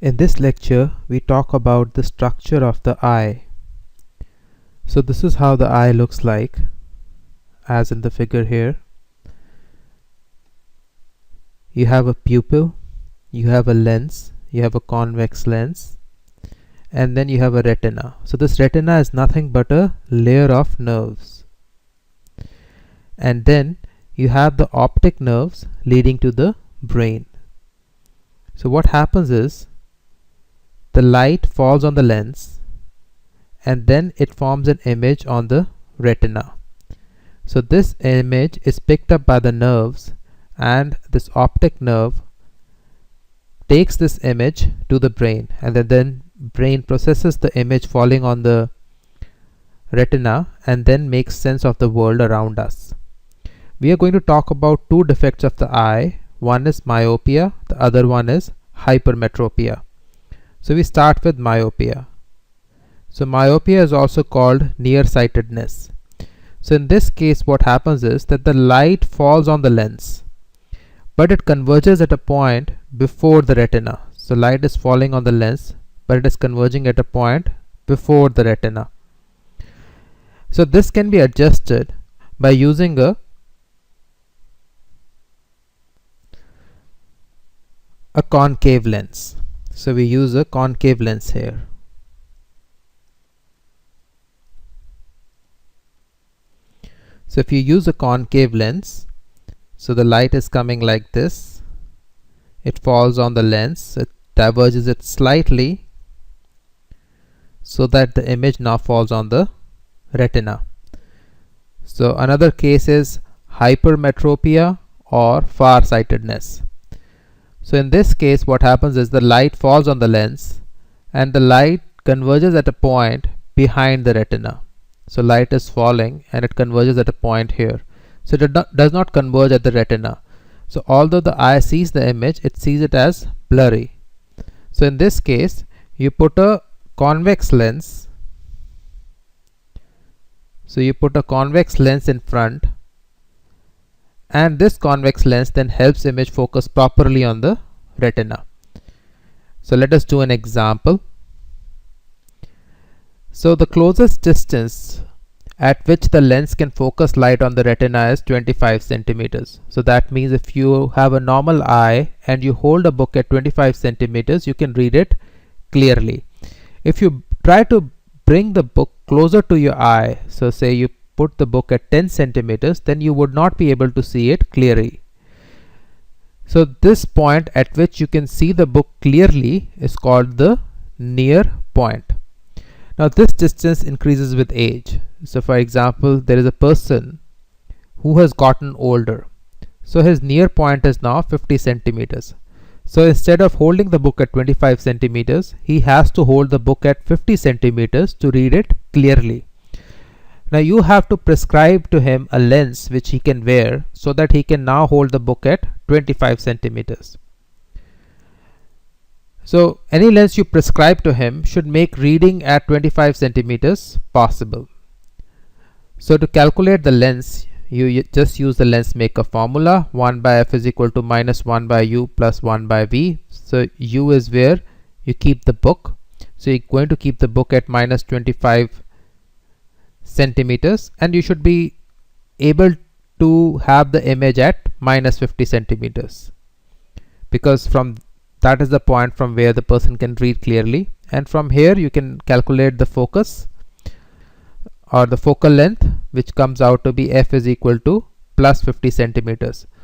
In this lecture, we talk about the structure of the eye. So this is how the eye looks like, as in the figure here. You have a pupil, you have a lens, you have a convex lens, and then you have a retina. So this retina is nothing but a layer of nerves. And then you have the optic nerves leading to the brain. So what happens is, the light falls on the lens and then it forms an image on the retina. So this image is picked up by the nerves, and this optic nerve takes this image to the brain, and then brain processes the image falling on the retina and then makes sense of the world around us. We are going to talk about two defects of the eye. One is myopia, the other one is hypermetropia. So we start with myopia. So myopia is also called nearsightedness. So in this case, what happens is that the light falls on the lens, but it converges at a point before the retina. So light is falling on the lens, but it is converging at a point before the retina. So this can be adjusted by using a concave lens. So we use a concave lens here. So if you use a concave lens, so the light is coming like this, it falls on the lens, it diverges it slightly so that the image now falls on the retina. So another case is hypermetropia or farsightedness. So in this case, what happens is the light falls on the lens and the light converges at a point behind the retina. So light is falling and it converges at a point here. So it does not converge at the retina. So although the eye sees the image, it sees it as blurry. So in this case, you put a convex lens. So you put a convex lens in front, and this convex lens then helps image focus properly on the retina. So let us do an example. So the closest distance at which the lens can focus light on the retina is 25 centimeters. So that means if you have a normal eye and you hold a book at 25 centimeters, you can read it clearly. If you try to bring the book closer to your eye, so say you put the book at 10 centimeters, then you would not be able to see it clearly. So this point at which you can see the book clearly is called the near point. Now this distance increases with age. So for example, there is a person who has gotten older. So his near point is now 50 centimeters. So instead of holding the book at 25 centimeters, he has to hold the book at 50 centimeters to read it clearly. Now you have to prescribe to him a lens which he can wear so that he can now hold the book at 25 centimeters. So any lens you prescribe to him should make reading at 25 centimeters possible. So to calculate the lens, you just use the lens maker formula. 1 by f is equal to minus 1 by u plus 1 by v. So u is where you keep the book. So you're going to keep the book at minus 25 centimeters, and you should be able to have the image at minus 50 centimeters, because from that is the point from where the person can read clearly, and from here you can calculate the focus or the focal length, which comes out to be f is equal to plus 50 centimeters.